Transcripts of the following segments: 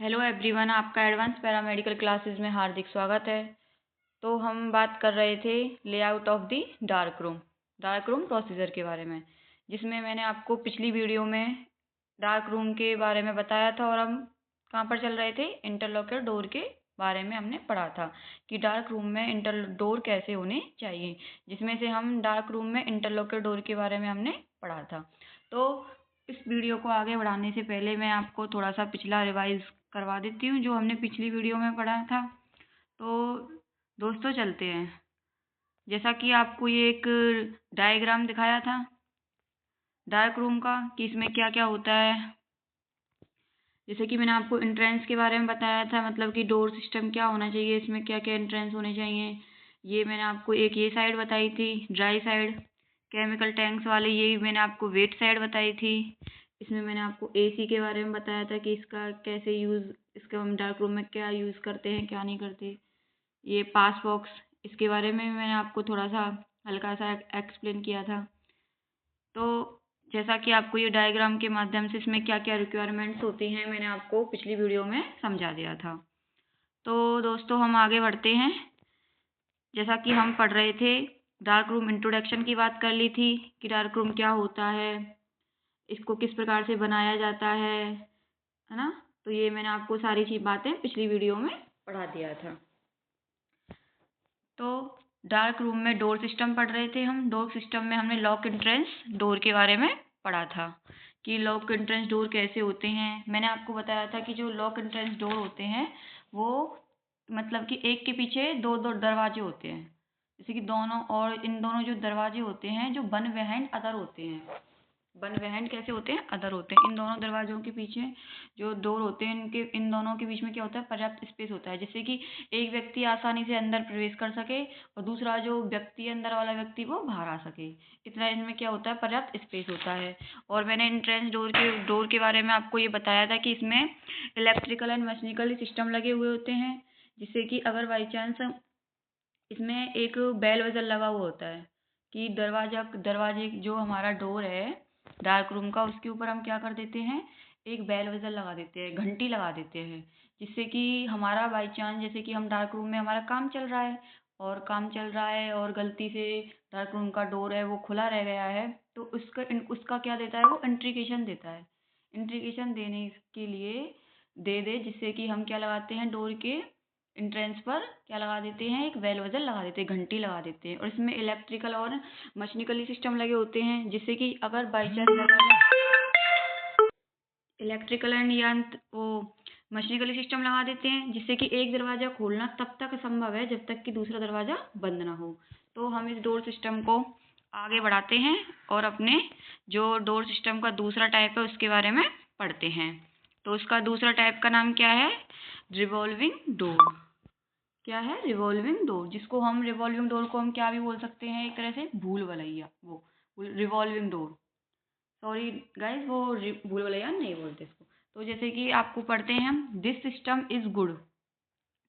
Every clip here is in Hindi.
हेलो एवरीवन, आपका एडवांस पैरामेडिकल क्लासेस में हार्दिक स्वागत है। तो हम बात कर रहे थे layout of the dark room procedure के बारे में, जिसमें मैंने आपको पिछली वीडियो में डार्क रूम के बारे में बताया था और हम कहाँ पर चल रहे थे, इंटरलॉकर डोर के बारे में हमने पढ़ा था कि डार्क रूम में इंटर डोर कैसे होने चाहिए, जिसमें से हम डार्क रूम में इंटरलॉकर डोर के बारे में हमने पढ़ा था। तो इस वीडियो को आगे बढ़ाने से पहले मैं आपको थोड़ा सा पिछला रिवाइज करवा देती हूँ जो हमने पिछली वीडियो में पढ़ा था। तो दोस्तों चलते हैं। जैसा कि आपको ये एक डायग्राम दिखाया था डार्क रूम का कि इसमें क्या क्या होता है। जैसे कि मैंने आपको एंट्रेंस के बारे में बताया था, मतलब कि डोर सिस्टम क्या होना चाहिए, इसमें क्या क्या एंट्रेंस होने चाहिए। ये मैंने आपको एक ये साइड बताई थी, ड्राई साइड केमिकल टैंक्स वाले, ये मैंने आपको वेट साइड बताई थी। इसमें मैंने आपको एसी के बारे में बताया था कि इसका कैसे यूज़, इसका हम डार्क रूम में क्या यूज़ करते हैं क्या नहीं करते। ये पास बॉक्स, इसके बारे में मैंने आपको थोड़ा सा हल्का सा एक्सप्लेन किया था। तो जैसा कि आपको ये डायग्राम के माध्यम से इसमें क्या क्या रिक्वायरमेंट्स होती हैं मैंने आपको पिछली वीडियो में समझा दिया था। तो दोस्तों हम आगे बढ़ते हैं। जैसा कि हम पढ़ रहे थे, डार्क रूम इंट्रोडक्शन की बात कर ली थी कि डार्क रूम क्या होता है, इसको किस प्रकार से बनाया जाता है ना। तो ये मैंने आपको सारी चीज बातें पिछली वीडियो में पढ़ा दिया था। तो डार्क रूम में डोर सिस्टम पढ़ रहे थे हम। डोर सिस्टम में हमने लॉक एंट्रेंस डोर के बारे में पढ़ा था कि लॉक एंट्रेंस डोर कैसे होते हैं। मैंने आपको बताया था कि जो लॉक एंट्रेंस डोर होते हैं वो मतलब कि एक के पीछे दो दो दरवाजे होते हैं, जैसे कि दोनों, और इन दोनों जो दरवाजे होते हैं जो वन बिहाइंड अदर होते हैं। वन बिहाइंड कैसे होते हैं, अदर होते हैं। इन दोनों दरवाजों के पीछे जो डोर होते हैं, इनके इन दोनों के बीच में क्या होता है, पर्याप्त स्पेस होता है, जिससे कि एक व्यक्ति आसानी से अंदर प्रवेश कर सके और दूसरा जो व्यक्ति अंदर वाला व्यक्ति वो बाहर आ सके। इतना इनमें क्या होता है, पर्याप्त स्पेस होता है। और मैंने एंट्रेंस डोर के बारे में आपको ये बताया था कि इसमें इलेक्ट्रिकल एंड मैकेनिकल सिस्टम लगे हुए होते हैं, जिससे कि अगर बाई चांस इसमें एक बेल बजर लगा हुआ होता है कि दरवाजे जो हमारा डोर है डार्क रूम का, उसके ऊपर हम क्या कर देते हैं, एक बेल बजर लगा देते हैं, घंटी लगा देते हैं, जिससे कि हमारा बाई चांस, जैसे कि हम डार्क रूम में हमारा काम चल रहा है और गलती से डार्क रूम का डोर है वो खुला रह गया है, तो उसका क्या देता है, वो इंट्रिकेशन देता है। इंट्रिकेशन देने के लिए दे दे जिससे कि हम क्या लगाते हैं, डोर के एंट्रेंस पर क्या लगा देते हैं, एक बेल बजर लगा देते हैं, घंटी लगा देते हैं। और इसमें इलेक्ट्रिकल और मशीनिकली सिस्टम लगे होते हैं, जिससे कि अगर बाई चांस दरवाजा इलेक्ट्रिकल एंड यंत्र वो मशीनिकली सिस्टम लगा देते हैं, जिससे कि एक दरवाजा खोलना तब तक संभव है जब तक कि दूसरा दरवाजा बंद ना हो। तो हम इस डोर सिस्टम को आगे बढ़ाते हैं और अपने जो डोर सिस्टम का दूसरा टाइप है उसके बारे में पढ़ते हैं। तो उसका दूसरा टाइप का नाम क्या है, रिवॉल्विंग डोर। क्या है, रिवॉल्विंग डोर, जिसको हम रिवॉल्विंग डोर को हम क्या भी बोल सकते हैं, एक तरह से भूल भुलैया, वो रिवॉल्विंग डोर। सॉरी गाइस, वो भूल भुलैया नहीं बोलते इसको। तो जैसे कि आपको पढ़ते हैं हम, this system is good,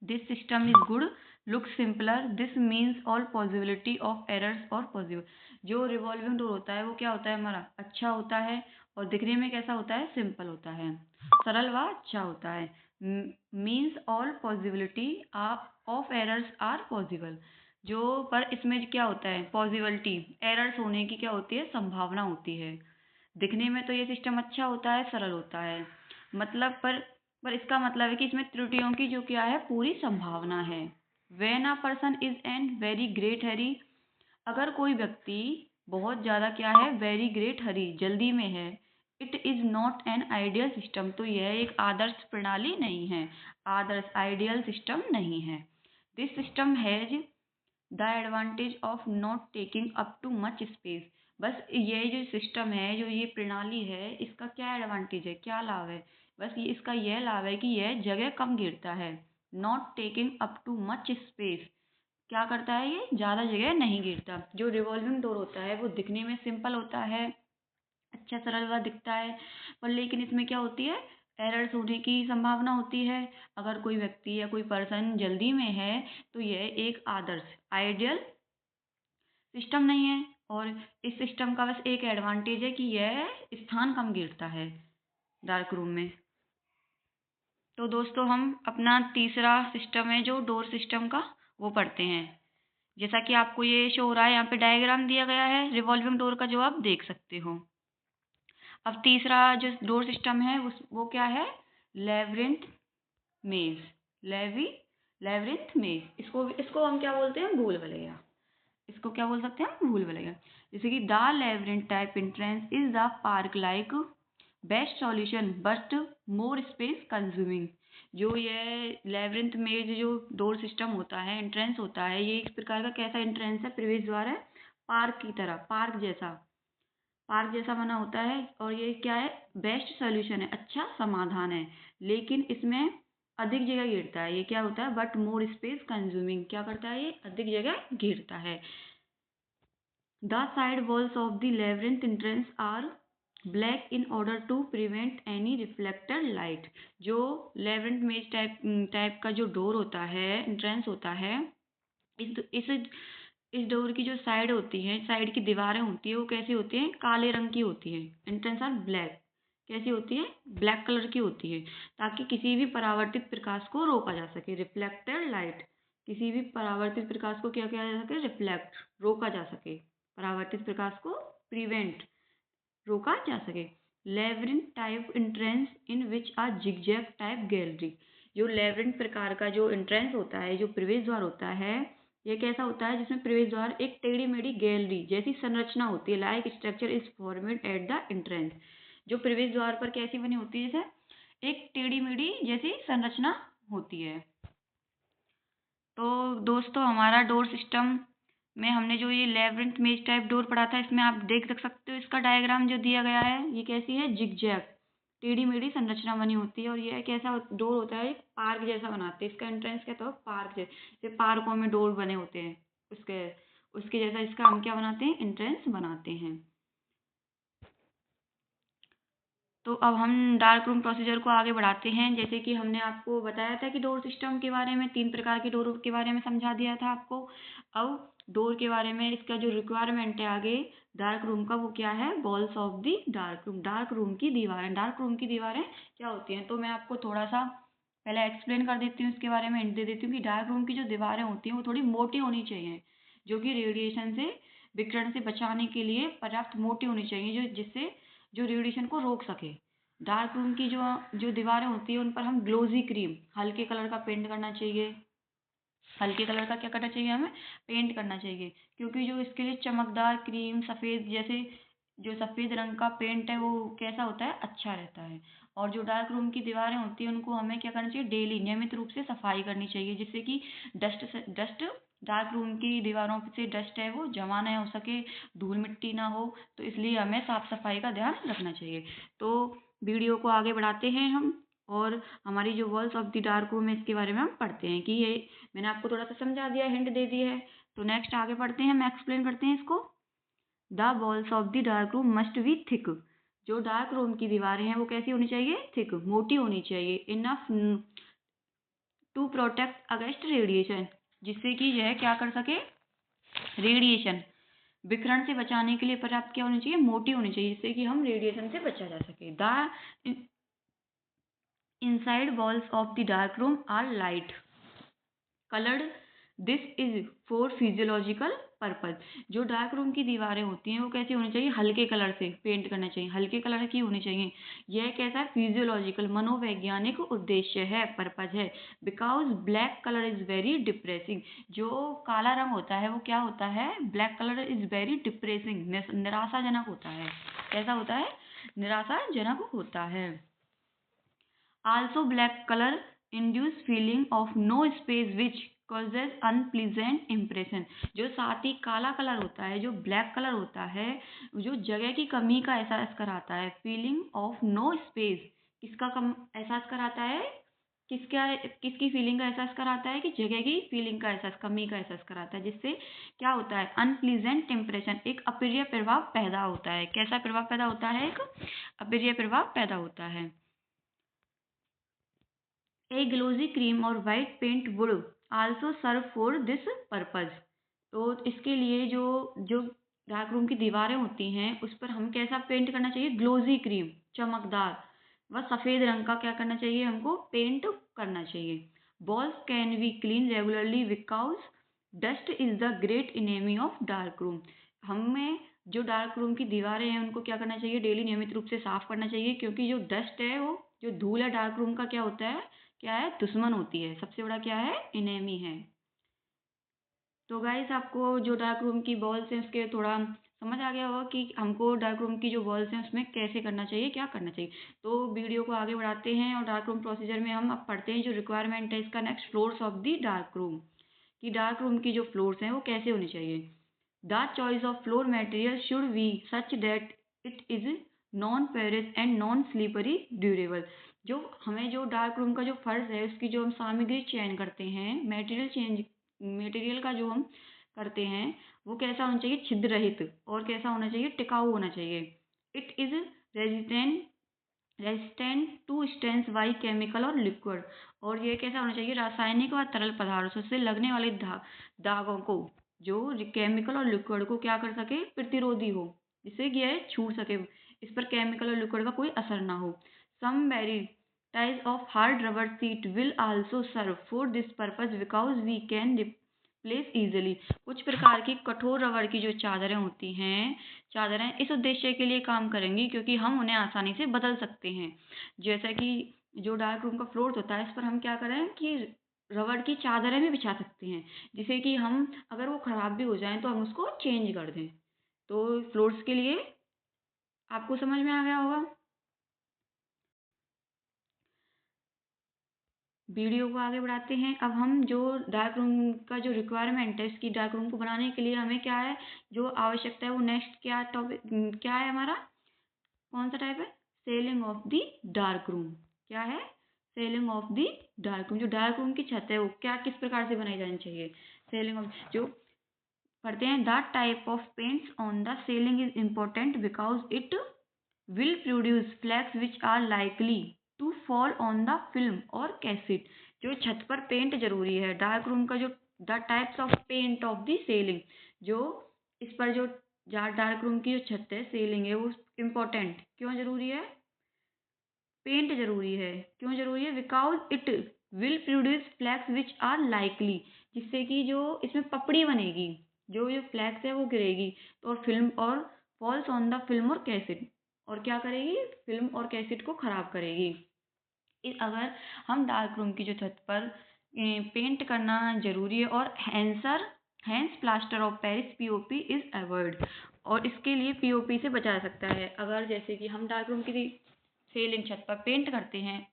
this system is good, look simpler, this means all possibility of errors और पॉसिबल। जो रिवॉल्विंग डोर होता है वो क्या होता है, हमारा अच्छा होता है और दिखने में कैसा होता है, सिंपल होता है, सरल व अच्छा होता है। Means all possibility of errors are possible, जो पर इसमें क्या होता है, पॉसिबिलिटी, एरर्स होने की क्या होती है, संभावना होती है। दिखने में तो ये सिस्टम अच्छा होता है, सरल होता है, मतलब पर इसका मतलब है कि इसमें त्रुटियों की जो क्या है, पूरी संभावना है। When a person is an very great hurry, अगर कोई व्यक्ति बहुत ज़्यादा क्या है, वेरी ग्रेट हरी, जल्दी में है, it is not an ideal system, तो यह एक आदर्श प्रणाली नहीं है, आदर्श आइडियल सिस्टम नहीं है। This system has the advantage of not taking up too much space, बस ये जो सिस्टम है, जो ये प्रणाली है, इसका क्या एडवांटेज है, क्या लाभ है, बस ये इसका यह लाभ है कि यह जगह कम घेरता है। Not taking up too much space, क्या करता है, ये ज़्यादा जगह नहीं घेरता। जो रिवॉल्विंग डोर होता है वो दिखने में सिंपल होता है, अच्छा सरल व दिखता है, पर लेकिन इसमें क्या होती है, एरर्स होने की संभावना होती है। अगर कोई व्यक्ति या कोई पर्सन जल्दी में है तो यह एक आदर्श आइडियल सिस्टम नहीं है। और इस सिस्टम का बस एक एडवांटेज है कि यह स्थान कम घेरता है डार्क रूम में। तो दोस्तों हम अपना तीसरा सिस्टम है जो डोर सिस्टम का, वो पढ़ते हैं। जैसा कि आपको ये शो हो रहा है, यहाँ पे डायग्राम दिया गया है रिवॉल्विंग डोर का, जो आप देख सकते हो। अब तीसरा जो डोर सिस्टम है वो क्या है? लेवरिंथ मेज। लेवरिंथ मेज, इसको हम क्या बोलते हैं? भूल भुलैया। इसको क्या बोल सकते हैं? भूल भुलैया। जैसे कि the labyrinth type entrance is the park like best solution but more space consuming. जो ये लेवरिंथ में जो डोर सिस्टम होता है, एंट्रेंस होता है, ये एक प्रकार का कैसा एंट्रेंस है? प्रवेश द्वार है, पार्क की तरह, पार्क जैसा बना होता है। और ये क्या है? बेस्ट सॉल्यूशन है, अच्छा समाधान है, लेकिन इसमें अधिक जगह घेरता है। ये क्या होता है? But more space consuming. क्या करता है? ये अधिक जगह घेरता है। The side walls of the labyrinth entrance are black in order to prevent any reflected light। जो labyrinth मेज टाइप का जो डोर होता है, एंट्रेंस होता है, इस डोर की जो साइड होती है, साइड की दीवारें होती है, वो कैसी होती हैं? काले रंग की होती है। Entrance are black. कैसी होती है? ब्लैक कलर की होती है, ताकि किसी भी परावर्तित प्रकाश को रोका जा सके। रिफ्लेक्टेड लाइट, किसी भी परावर्तित प्रकाश को क्या किया जा सके? रिफ्लेक्ट, रोका जा सके। परावर्तित प्रकाश को प्रिवेंट, रोका जा सके। लेवरिंथ टाइप एंट्रेंस इन विच आ जिगजैग टाइप गैलरी। जो लेवरिंथ प्रकार का जो एंट्रेंस होता है, जो प्रवेश द्वार होता है, ये कैसा होता है? जिसमें प्रवेश द्वार एक टेढ़ी मेढ़ी गैलरी जैसी संरचना होती है। Like structure is formed at the entrance. जो प्रवेश द्वार पर कैसी बनी होती है? जैसे एक टेढ़ी मेढ़ी जैसी संरचना होती है। तो दोस्तों हमारा डोर सिस्टम में हमने जो ये लेवरिंथ मेज टाइप डोर पढ़ा था, इसमें आप देख सकते हो इसका डायग्राम जो दिया गया है, ये कैसी है? जिगजैग, टेढ़ी मेढ़ी संरचना बनी होती है। और ये कैसा डोर होता है? एक पार्क जैसा बनाते हैं। इसका एंट्रेंस क्या था? पार्क जैसे पार्कों में डोर बने होते हैं, उसके उसके जैसा इसका हम क्या बनाते हैं? एंट्रेंस बनाते हैं। तो अब हम डार्क रूम प्रोसीजर को आगे बढ़ाते हैं। जैसे कि हमने आपको बताया था कि डोर सिस्टम के बारे में, 3 प्रकार के डोर के बारे में समझा दिया था आपको। अब डोर के बारे में इसका जो रिक्वायरमेंट है आगे डार्क रूम का, वो क्या है? Walls of the dark room. Dark room की दीवारें। डार्क रूम की दीवारें क्या होती हैं? तो मैं आपको थोड़ा सा पहले एक्सप्लेन कर देती हूँ, इसके बारे में हिंट दे देती हूँ कि डार्क रूम की जो दीवारें होती हैं वो थोड़ी मोटी होनी चाहिए, जो कि रेडिएशन से, विकिरण से बचाने के लिए पर्याप्त मोटी होनी चाहिए, जो जिससे जो रेडिएशन को रोक सके। डार्क रूम की जो जो दीवारें होती हैं उन पर हम ग्लोजी क्रीम, हल्के कलर का पेंट करना चाहिए। हल्के कलर का क्या करना चाहिए? हमें पेंट करना चाहिए, क्योंकि जो इसके लिए चमकदार क्रीम, सफ़ेद जैसे जो सफ़ेद रंग का पेंट है वो कैसा होता है? अच्छा रहता है। और जो डार्क रूम की दीवारें होती हैं उनको हमें क्या करना चाहिए? डेली नियमित रूप से सफाई करनी चाहिए, जिससे कि डस्ट डार्क रूम की दीवारों से डस्ट है वो जमा ना हो सके, धूल मिट्टी ना हो। तो इसलिए हमें साफ सफाई का ध्यान रखना चाहिए। तो वीडियो को आगे बढ़ाते हैं हम, और हमारी जो walls of the dark room है इसके बारे में हम पढ़ते हैं कि ये मैंने आपको थोड़ा सा समझा दिया, हिंट दे दी है। तो नेक्स्ट आगे पढ़ते हैं, हम एक्सप्लेन करते हैं इसको। The walls of the dark room must be thick. जो डार्क रूम की दीवारें हैं वो कैसी होनी चाहिए? थिक, मोटी होनी चाहिए। Enough to protect against radiation, जिससे कि यह क्या कर सके? रेडिएशन, विकिरण से बचाने के लिए पर्याप्त क्या होनी चाहिए? मोटी होनी चाहिए, जिससे कि हम रेडिएशन से बचा जा सके। The inside walls of the dark room are light colored। This is for physiological purpose. जो डार्क रूम की दीवारें होती हैं वो कैसी होनी चाहिए? हल्के कलर से पेंट करना चाहिए, हल्के कलर की होनी चाहिए। यह कैसा? फिजियोलॉजिकल, मनोवैज्ञानिक उद्देश्य है, पर्पज है। Because black colour is very depressing. जो काला रंग होता है वो क्या होता है? Black colour is very depressing, निराशाजनक होता है। कैसा होता है? निराशाजनक होता है। Also black color induce feeling of no space which causes unpleasant impression। जो साथ ही काला कलर होता है, जो ब्लैक कलर होता है, जो जगह की कमी का एहसास कराता है। फीलिंग ऑफ नो स्पेस, किसका कम एहसास कराता है? किसकी फीलिंग का एहसास कराता है? कि जगह की फीलिंग का एहसास, कमी का एहसास कराता है, जिससे क्या होता है? अनप्लीजेंट इम्प्रेशन, एक अप्रिय प्रभाव पैदा होता है। कैसा प्रभाव पैदा होता है? एक अप्रिय प्रभाव पैदा होता है। A glossy cream or white paint would also serve for this purpose। तो इसके लिए जो जो डार्क रूम की दीवारें होती हैं उस पर हम कैसा पेंट करना चाहिए? ग्लोजी क्रीम, चमकदार व सफ़ेद रंग का क्या करना चाहिए, हमको पेंट करना चाहिए। Walls can be cleaned regularly because dust is the great enemy of dark room. हमें जो डार्क रूम की दीवारें हैं उनको क्या करना चाहिए, डेली नियमित रूप से साफ करना चाहिए, क्योंकि जो डस्ट है वो जो धूल है डार्क रूम का क्या होता है, क्या है, दुश्मन होती है, सबसे बड़ा क्या है, इनेमी है। तो गाइस आपको जो डार्क रूम की वॉल्स हैं उसके थोड़ा समझ आ गया होगा कि हमको डार्क रूम की जो वॉल्स हैं उसमें कैसे करना चाहिए, क्या करना चाहिए। तो वीडियो को आगे बढ़ाते हैं और डार्क रूम प्रोसीजर में हम अब पढ़ते हैं जो रिक्वायरमेंट है इसका next, floors of the dark room, कि डार्क रूम की जो फ्लोर्स हैं वो कैसे होनी चाहिए। The choice of floor material should be such that it is non Paris and non slippery durable. जो हमें जो डार्क रूम का जो फर्श है उसकी जो हम सामग्री चयन करते हैं, मटेरियल का जो हम करते हैं वो कैसा होना चाहिए, छिद्र रहित, और कैसा होना चाहिए, टिकाऊ होना चाहिए। It is resistant to stains by chemical और लिक्विड, और ये कैसा होना चाहिए, रासायनिक व तरल पदार्थों से लगने वाले दागों को, जो केमिकल और लिक्विड को क्या कर सके, प्रतिरोधी हो, जिससे कि यह छूट सके, इस पर केमिकल और लिक्विड का कोई असर ना हो। सम varieties of hard rubber sheet will also serve for this purpose because we can replace easily. कुछ प्रकार की कठोर रबर की जो चादरें इस उद्देश्य के लिए काम करेंगी क्योंकि हम उन्हें आसानी से बदल सकते हैं। जैसा कि जो डार्क रूम का फ्लोर होता है इस पर हम क्या करें कि रबड़ की चादरें भी बिछा सकते हैं, जिससे कि हम अगर वो खराब भी हो जाएं तो हम उसको चेंज कर दें। तो फ्लोर्स के लिए आपको समझ में आ गया होगा। वीडियो को आगे बढ़ाते हैं। अब हम जो डार्क रूम का जो रिक्वायरमेंट है इसकी डार्क रूम को बनाने के लिए हमें क्या है, जो आवश्यकता है वो नेक्स्ट क्या टॉपिक क्या है हमारा, कौन सा टाइप है, selling of the dark room. क्या है, selling of the dark room. जो डार्क रूम की छत है वो क्या किस प्रकार से बनाई जानी चाहिए, सेलिंग ऑफ, जो पढ़ते हैं, the type of paints on the selling is important because it will produce flakes which are likely to fall on the film or cassette। जो छत पर पेंट जरूरी है डार्क रूम का, जो the types of paint of the ceiling, जो इस पर जो डार्क रूम की जो छत है सेलिंग है वो इम्पोर्टेंट क्यों जरूरी है, पेंट जरूरी है, क्यों जरूरी है, because it will produce flakes which are likely, जिससे कि जो इसमें पपड़ी बनेगी, जो ये फ्लैक्स है वो गिरेगी तो और फिल्म और फॉल्स ऑन द फिल्म और कैसेट, और क्या करेगी, फिल्म और कैसेट को खराब करेगी। अगर हम डार्क रूम की जो छत पर पेंट करना जरूरी है, और hence plaster of Paris POP is avoid, और इसके लिए पीओपी से बचा जा सकता है। अगर जैसे कि हम डार्क रूम की सेलिंग छत पर पेंट करते हैं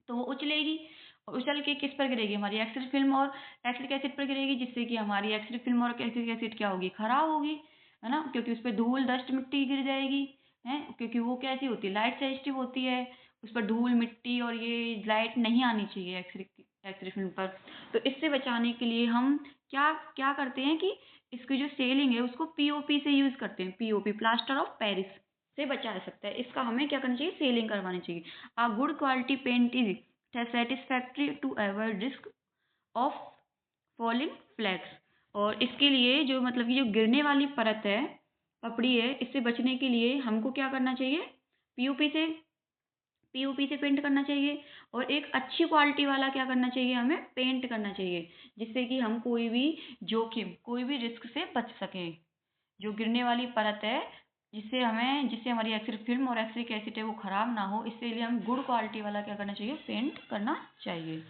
तो वो उछलेगी, और उछल के किस पर गिरेगी, हमारी एक्रिलिक फिल्म और एक्रिलिक एसिड पर गिरेगी, जिससे कि हमारी एक्रिलिक फिल्म और एक्रिलिक एसिड क्या होगी, खराब होगी, है ना, क्योंकि उस पर धूल डस्ट मिट्टी गिर जाएगी, है, क्योंकि वो कैसी होती है, लाइट सेंसिटिव होती है, उस पर धूल मिट्टी और ये लाइट नहीं आनी चाहिए एक्रिलिक फिल्म पर। तो इससे बचाने के लिए हम क्या क्या करते हैं कि इसकी जो सेलिंग है उसको पीओपी से यूज करते हैं, पीओपी प्लास्टर ऑफ पेरिस से बचा जा सकता है। इसका हमें क्या करना चाहिए, सेलिंग करवानी चाहिए। A good quality paint is satisfactory to avoid risk of falling flakes। और इसके लिए जो मतलब कि जो गिरने वाली परत है, पपड़ी है, इससे बचने के लिए हमको क्या करना चाहिए, पीओपी से पीओपी से पेंट करना चाहिए, और एक अच्छी क्वालिटी वाला क्या करना चाहिए, हमें पेंट करना चाहिए, जिससे कि हम कोई भी जोखिम, कोई भी रिस्क से बच सकें। जो गिरने वाली परत है जिससे हमारी एक्रिलिक फिल्म और एक्रिलिक एसिड है वो खराब ना हो, इसके लिए हम गुड क्वालिटी वाला क्या करना चाहिए, पेंट करना चाहिए।